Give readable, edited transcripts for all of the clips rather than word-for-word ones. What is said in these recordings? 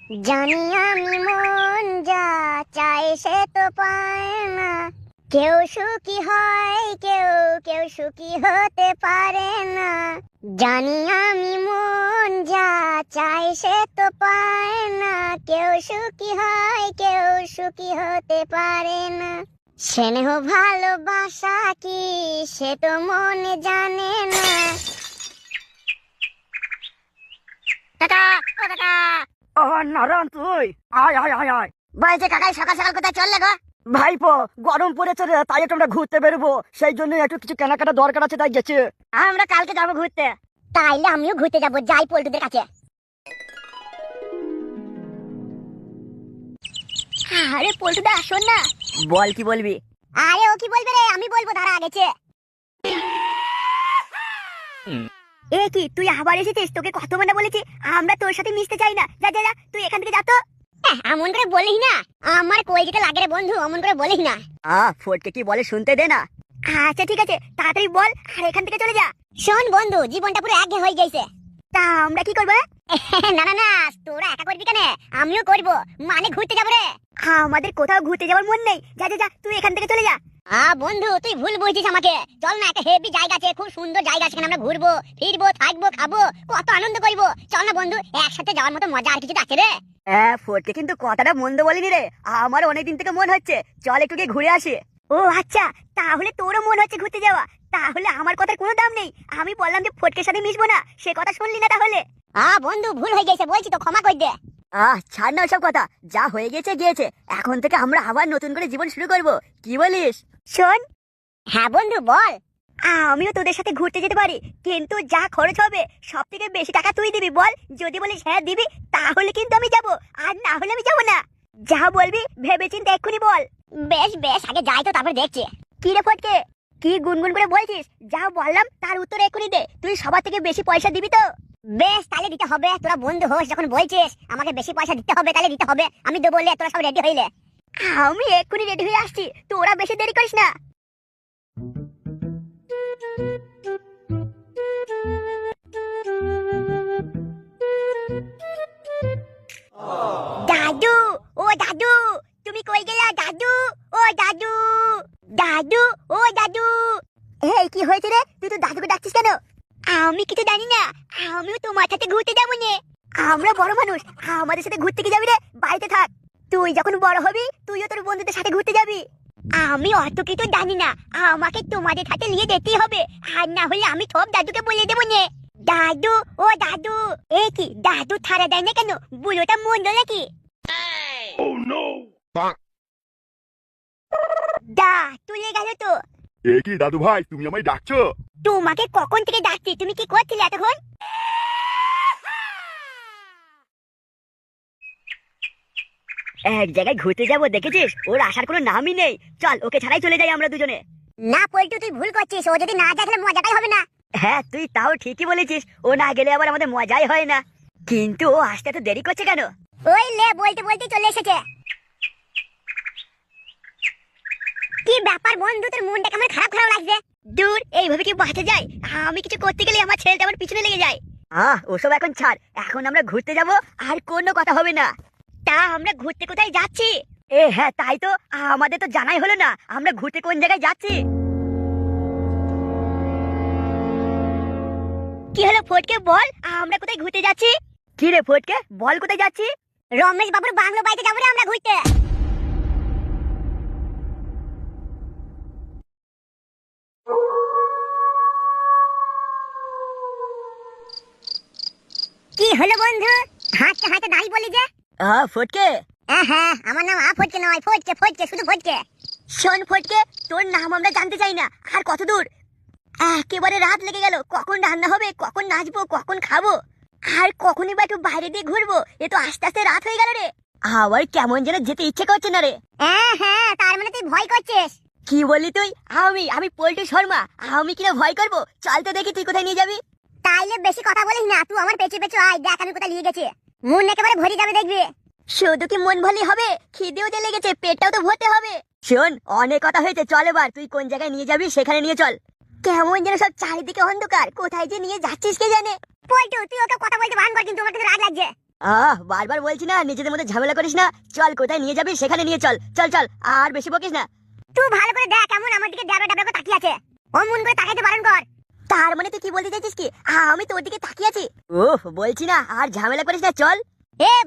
জানি আমি মন যা চায় সে তো পায় না, কেউ সুখী হয় কেউ কেউ সুখী হতে পারে না। জানি আমি মন যা চায় সে তো পায় না, কেউ সুখী হয় কেউ সুখী হতে পারে না। স্নেহ ভালোবাসা কি সে তো মনে জানে না। কাকা ও কাকা, ও নারায়ণ, তুই আয় আয় আয় আয়। বলছে কাকাই সকাল সকাল কোথায় চললে গো? ভাইপো, গরম পড়েছে রে, তাই একটু আমরা ঘুরতে বেরোবো, সেই জন্য একটু কিছু কেনাকাটা দরকার আছে, তাই গেছে। আমরা কালকে যাবো ঘুরতে। তাইলে আমিও ঘুরতে যাবো, যাই পল্টুদের কাছে। আরে পল্টুদা শোন না। বল, কি বলবি? আরে ও কি বলবে রে, আমি বলবো, ধারা আগেছে। এ কি, তুই আবার এসেছিস? তোকে কত মানে বলেছি আমরা তোর সাথে মিশতে চাই না। যা যা যা, তুই এখান থেকে যা তো। এমন করে বলিস না, আমার কই যেটা লাগে রে বন্ধু, অমন করে বলিস না। ফোটকে কি বলে শুনতে দে না। আচ্ছা ঠিক আছে, তাড়াতাড়ি বল আর এখান থেকে চলে যা। শোন বন্ধু, জীবনটা পুরো একঘেয়ে হয়ে গেছে। তা আমরা কি করবো? না না না, তোরা একা করবি কেন, আমিও করবো, মানে ঘুরতে যাবো রে। আমাদের কোথাও ঘুরতে যাওয়ার মন নেই। যা যা যা, তুই এখান থেকে চলে যা। বন্ধু তুই ভুল বুঝছিস আমাকে। চল না, একটা হেভি জায়গা আছে, খুব সুন্দর জায়গা, সেখানে আমরা ঘুরবো ফিরবো থাকবো খাবো, কত আনন্দ করবো। চল না বন্ধু, একসাথে যাওয়ার মতো মজা আর কিছু আছে রে। ফোটকে কিন্তু কথাটা মন্দ বলিনি রে, আমার অনেকদিন থেকে মন হচ্ছে, চল একটু গিয়ে ঘুরে আসি। ও আচ্ছা, তাহলে তোরও মন হচ্ছে ঘুরতে যাওয়া? তাহলে আমার কথার কোনো দাম নেই। আমি বললাম যে ফটকের সাথে মিশবো না, সে কথা শুনলি না তাহলে? বন্ধু ভুল হয়ে গেছে, বলছি তো, ক্ষমা করে দে। ছাড় না ওসব কথা, যা হয়ে গেছে গিয়েছে, এখন থেকে আমরা আবার নতুন করে জীবন শুরু করব, কি বলিস? শোন। হ্যাঁ বন্ধু বল। আমিও তোদের সাথে ঘুরতে যেতে পারি, কিন্তু যা খরচ হবে সব থেকে বেশি টাকা তুই দিবি। বল, যদি বলিস হ্যাঁ দিবি, তাহলে কিন্তু আমি যাব, আর না হলে আমি যাব না। যা বলবি ভেবেচিন্তে এক্ষুনি বল। বেশ বেশ, আগে যাই তো, তারপর দেখছি। কি রে ফটকে, কি গুনগুন করে বলছিস? যা বললাম তার উত্তর এক্ষুনি দে। তুই সবার থেকে বেশি পয়সা দিবি তো? বেশ, তাহলে দিতে হবে। তোরা বন্ধু হোস যখন বলছিস আমাকে বেশি পয়সা দিতে হবে, তাহলে দিতে হবে। আমি দেবো, বলে তোরা সব রেডি হইলে। আমি এক্ষুনি রেডি হয়ে আসছি, তোরা বেশি দেরি করিস না। দাদু, ও দাদু, তুমি কই গেলা? দাদু, ও দাদু, দাদু, ও দাদু। এই কি হয়েছে রে, তুই তো দাদুকে ডাকছিস কেন? আমি কিছু জানি না, আমিও তোমার সাথে ঘুরতে যাবো নে। আমরা বড় মানুষ, আমাদের সাথে ঘুরতে কি যাবি রে? বাড়িতে থাক। তুই যখন বড় হবি তুইও তোর বন্ধুদের সাথে ঘুরতে যাবি। আমি অত কিছু জানি না, আমাকে তোমাদের সাথে নিয়ে যেতেই হবে, আর না হলে আমি সব দাদুকে বলে দেবো নে। দাদু, ও দাদু। এ কি, দাদু ছাড়া দেয় না কেন? বুড়োটা মন্দ নাকি? দা তুলে গেল তো। এ কি দাদু ভাই, তুমি আমায় ডাকছো? তোমাকে কখন থেকে ডাকছি, তুমি কি করছিলে এতক্ষণ? এক জায়গায় ঘুরতে যাবো দেখেছিস, ওর আসার কোনো নামই নেই। চল, ওকে ছাড়াই চলে যাই আমরা দুজনে। না পল্টু, তুই ভুল করছিস, ও যদি না যায় তাহলে মজাটাই হবে না। হ্যাঁ, তুই তাও ঠিকই বলেছিস, ও না গেলে আবার আমাদের মজাই হয় না। কিন্তু ও আসতে এত দেরি করছে কেন? ওই লে, বলতে বলতে চলে এসেছে। কি ব্যাপার বন্ধু, তোর মনটা কেমন খারাপ খারাপ লাগছে? দূর, এইভাবে কি বাঁচা যায়? আমি কিছু করতে গেলে আমার ছেলেটা আমার পিছনে লেগে যায়। ওসব এখন ছাড়, এখন আমরা ঘুরতে যাব, আর কোনো কথা হবে না। তা আমরা ঘুরতে কোথায় যাচ্ছি? হ্যাঁ তাই তো, আমাদের তো জানাই হলো না আমরা ঘুরতে কোন জায়গায় যাচ্ছি। কি হলো ফটকে, বল আমরা কোথায় ঘুরতে যাচ্ছি? কি রে ফটকে, বল কোথায় যাচ্ছি? রমেশ বাবুর বাংলো বাড়িতে যাবো রে আমরা ঘুরতে। কি হলো বন্ধু, হাঁটতে হাঁটতে দাঁড়িয়ে বলি যে? ফটকে। হ্যাঁ, আমার নাম ফটকে নয়, ফটকে ফটকে, শুধু ফটকে। শোন ফটকে, তোর নাম আমরা জানতে চাই না, আর কত দূর? একেবারে রাত লেগে গেল, কখন রান্না হবে, কখন নাচবো, কখন খাবো, আর কখনই বা একটু বাইরে দিয়ে ঘুরবো। এ তো আস্তে আস্তে রাত হয়ে গেল রে, আবার কেমন যেন যেতে ইচ্ছে করছে না রে। হ্যাঁ, তার মানে তুই ভয় করছিস? কি বললি তুই? আমি পল্টু শর্মা, আমি কিনা ভয় করবো? চল তো দেখি তুই কোথায় নিয়ে যাবি। তাইলে বেশি কথা বলিস না, তুই আমার পেছু পেছু আয়, দেখ আমি কোথায় নিয়ে গেছি। মন একেবারে ভরে যাবে দেখবি। শুধু কি মন ভরলেই হবে, খিদেও যে লেগেছে, পেটটাও তো ভরতে হবে। শোন, অনেক কথা হয়েছে, চল এবার তুই কোন জায়গায় নিয়ে যাবি সেখানে নিয়ে চল। কেমন যেন সব চারিদিকে অন্ধকার, কোথায় যে নিয়ে যাচ্ছিস কে জানে। পল্টু, তুই ওকে কথা বলতে ভান কর, কিন্তু আমার কিন্তু রাগ লাগছে। বারবার বলছি না নিজেদের মধ্যে ঝামেলা করিস না, চল কোথায় নিয়ে যাবি সেখানে নিয়ে চল, চল চল, আর বেশি বকিস না। তুই ভালো করে দেখ কেমন আমার দিকে ড্যাবা ড্যাবা করে তাকিয়ে আছে, অমন করে তাকাইতে বারণ কর। তার মানে তুই কি বলতে চাইছিস কি আমি তোর দিকে তাকিয়ে আছি? বলছি না আর ঝামেলা করিস না, চল।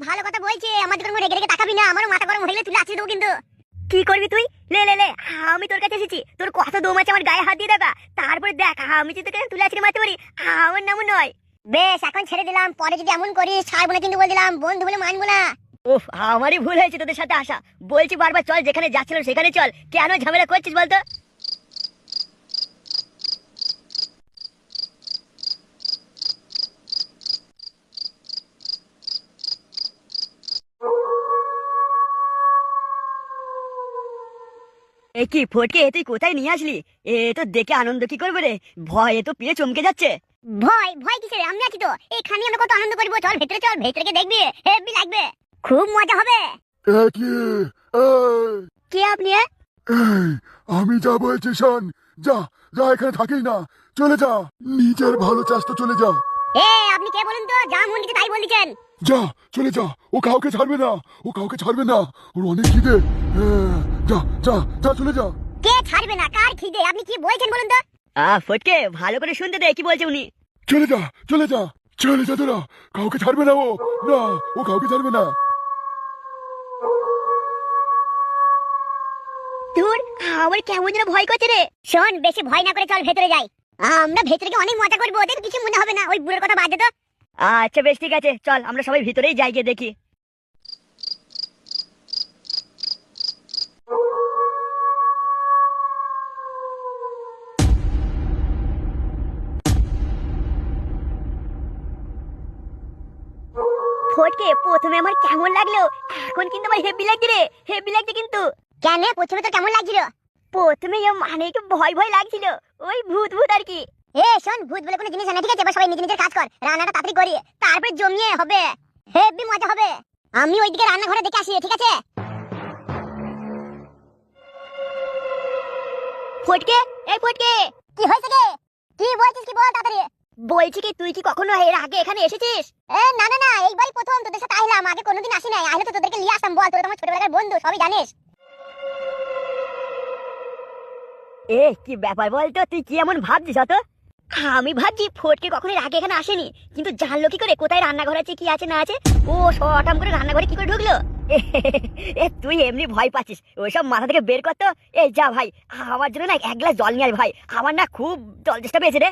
ভালো কথা বলছি, আমার দিকে রেগে রেগে তাকাবি না, আমারও মাথা গরম হয়ে গেলে তুলে আসি দেবো কিন্তু। কি করবি তুই? লে লে লে, আমি তোর কাছে এসেছি, তোর কত দম আছে আমার গায়ে হাত দিয়ে দেখা, তারপরে দেখ আমি যদি তোকে তুলে আসি মারতে পারি, আমার নামও নয়। বেশ এখন ছেড়ে দিলাম, পরে যদি এমন করিস ছাড়বো না কিন্তু বলে দিলাম, বন্ধু বলে মানবো না। আমারই ভুল হয়েছে তোদের সাথে আসা, বলছি বারবার চল, যেখানে যাচ্ছিল সেখানে চল, কেন ঝামেলা করছিস বলতো? এ কি ফটকে, তুই কোথায় নিয়ে আসলি? এ তো দেখে আনন্দ কি করবে রে, ভয়ে তো পেয়ে চমকে যাচ্ছে। ভয় ভয় কিসের, আমি আছি তো এখানে, আমরা কত আনন্দ করবো, চল ভেতরে চল, ভেতরে গিয়ে দেখবি হেভি লাগবে, খুব মজা হবে। কে আপনি? আমি যা বলছি শোন, যা যা, এখানে থাকিস না, চলে যা, নিজের ভালো চাস তো চলে যা। আপনি কে বলুন তো, যা মন দিচ্ছে তাই বলছেন। যা চলে যা, ও কাউকে ছাড়বে না, ও কাউকে ছাড়বে না, ওর অনেক খিদে। যা যা যা, চলে যা। কে ছাড়বে না, কার খিদে, আপনি কি বলছেন বলুন তো? ফটকে ভালো করে শুনতে দে কি বলছে উনি। চলে যা চলে যা চলে যা, তোরা কাউকে ছাড়বে না, ও না, ও কাউকে ছাড়বে না। দূর, আমার কেমন যেন ভয় করছে রে। শোন, বেশি ভয় না করে চল ভেতরে যাই, আমরা ভেতরে গিয়ে অনেক মজা করবো, ওদের কিছু মনে হবে না, ওই বুড়োর কথা বাদ দে তো। আচ্ছা বেশ ঠিক আছে, চল আমরা সবাই ভিতরেই যাই, গিয়ে দেখি। ফটকে প্রথমে আমার কেমন লাগলো, এখন কিন্তু আমার হেভি লাগছে রে, হেভি লাগছে কিন্তু। কেন, প্রথমে তো কেমন লাগছিল? প্রথমে মানে একটু ভয় ভয় লাগছিল, ওই ভূত ভূত আর কি। শোন, ভূত বলে কোনো জিনিস না, ঠিক আছে? এবার সবাই নিজের নিজের কাজ কর, রান্নাটা তাড়াতাড়ি করিয়ে তারপরে জমিয়ে হবে, হেভি মজা হবে। আমি ওইদিকে রান্নাঘরে দেখে আসি, ঠিক আছে? ফটকে, এই ফটকে। কি হয়েছে গে? কি বলছিস, কি বল তাড়াতাড়ি। বলছি কি তুই কি কখনো এর আগে এখানে এসেছিস? না না না, এইবারই প্রথম তোদের সাথে আইলাম, আগে কোনোদিন আসি নাই, আইলে তো তোদেরকে নিয়ে আসতাম, বল, তোরা তো আমার ছোটবেলার বন্ধু, সবই জানিস। কি ব্যাপার বলতো, তুই কি এমন ভাবছিস? অত আমি ভাবছি ফটকে কখনো এর আগে এখানে আসেনি, কিন্তু জানলো কি করে কোথায় রান্নাঘর আছে, কি আছে না আছে? ও শটাম করে রান্নাঘরে কি করে ঢুকলো? তুই এমনি ভয় পাচ্ছিস, ওইসব মাথা থেকে বের করতো। এই যা ভাই, আমার জন্য না এক গ্লাস জল নিয়ে আয় ভাই, আমার না খুব জল তেষ্টা পেয়েছে রে।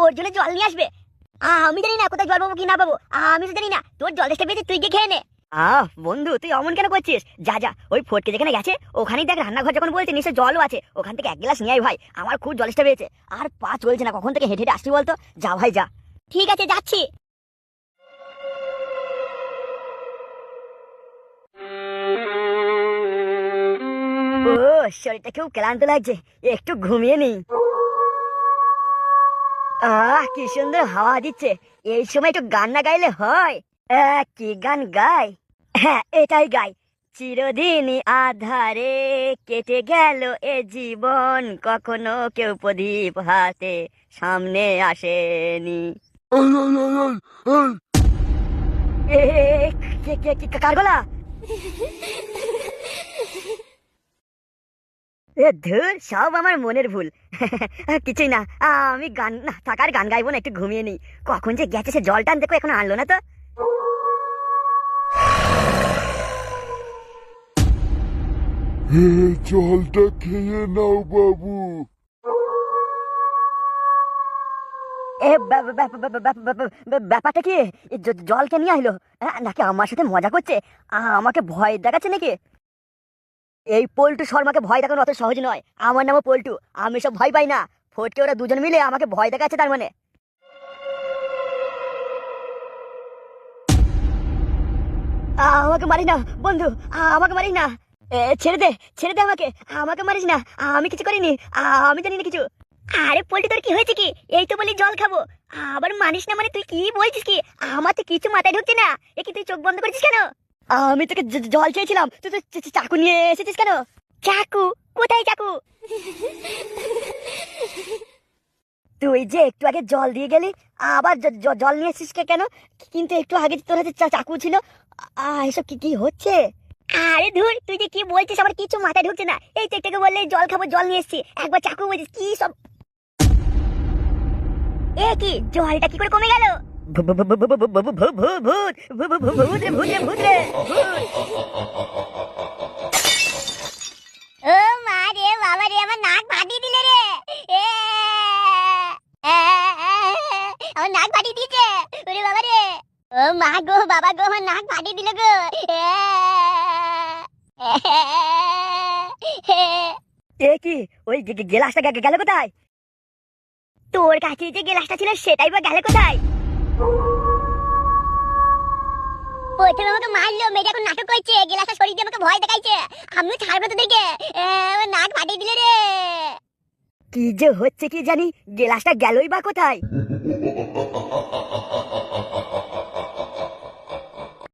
ওর জন্য জল নিয়ে আসবে? আমি জানি না কোথায় জল পাবো কি না পাবো, আমি তো জানি না, তোর জল তেষ্টা পেয়েছে, তুই গিয়ে খেয়ে নে। বন্ধু তুই অমন কেন করছিস? যা যা, ওই ফটকে যেখানে গেছে ওখানেই দেখ রান্নাঘর যখন বলছে নিশ্চয় জলও আছে, ওখান থেকে এক গ্লাস নিয়ে আয় ভাই, আমার খুব জলটা পেয়েছে, আর পা চলছে না, কখন থেকে হেঁটে হেঁটে আসছি বলতো। যা ভাই যা। ঠিক আছে, যাচ্ছি। ও শরীরটা খুব ক্লান্ত লাগছে, একটু ঘুমিয়ে নি। কি সুন্দর হাওয়া দিচ্ছে, এই সময় একটু গান না গাইলে হয়? কি গান গাই? হ্যাঁ এটাই গাই। চিরদিনই আধারে কেটে গেল এ জীবন, কখনো কেউ প্রদীপ হাতে সামনে আসেনি। কার গলা? ধুর, সব আমার মনের ভুল। কিছুই না, আমি গান না থাকার গান গাইবো না, একটু ঘুমিয়ে নি। কখন যে গেছে সে জলটা দেখো, এখন আনলো না তো। জলটা খেয়ে নাও বাবু। ব্যাপারটা কি? জলকে নিয়ে আসলো নাকি আমার সাথে মজা করছে? আমাকে ভয় দেখাচ্ছে নাকি? এই পল্টু শর্মাকে ভয় দেখানো অত সহজ নয়, আমার নামও পল্টু, আমি সব ভয় পাই না। ফটকে ওরা দুজন মিলে আমাকে ভয় দেখাচ্ছে, তার মানে। আমাকে মারিস না বন্ধু, আমাকে মারিস না, ছেড়ে দে, ছেড়ে দে আমাকে, আমাকে মারিস না, আমি কিছু করিনি, আমি জানি না কিছু। আরে পল্টু, তোর কি হয়েছে কি? এই তো বলি জল খাবো, আবার মানিস না, মানে তুই কি বলছিস কি? আমার তো কিছু মাথায় ঢুকছে না, এ কি তুই চোখ বন্ধ করেছিস কেন? আমি তোকে জল চেয়েছিলাম, তুই তো চাকু নিয়ে এসেছিস কেন? চাকু? কোথায় চাকু? তুই যে একটু আগে জল দিয়ে গেলি, আবার জল নিয়ে এসেছিস কেন? কিন্তু একটু আগে তোর হাতে চাকু ছিল। এসব কি কি হচ্ছে? আরে ধুর, তুই যে কি বলছিস আমার কিছু মাথায় ঢুকছে না। এই তো একটাকে বললে জল খাবো, জল নিয়ে এসেছি, একবার চাকু বলছিস কি সব। এ কি, জলটা কি করে কমে গেল? ভূত রে, ভূত রে, ভূত রে, ভূত। ও মা রে, বাবা রে, আমার নাক ফাটিয়ে দিলে রে। এ, আমার নাক ফাটিয়ে দিয়েছে। ওরে বাবা রে, ও মা গো, বাবা গো, আমার নাক ফাটিয়ে দিল গো। এ কি, ওই গেলাসটা গেল কোথায়? তোর কাছে যে গ্লাসটা ছিল সেটাই বা গেল কোথায়? প্রথমে আমাকে মারলো, মেয়ে এখন নাটক করছে, গ্লাসটা সরিয়ে দিয়ে আমাকে ভয় দেখাইছে। আমিও ছাড়বো তো দেখে। আমার নাক ফাটিয়ে দিলে রে। কি যে হচ্ছে কি জানি, গেলাসটা গেলই বা কোথায়?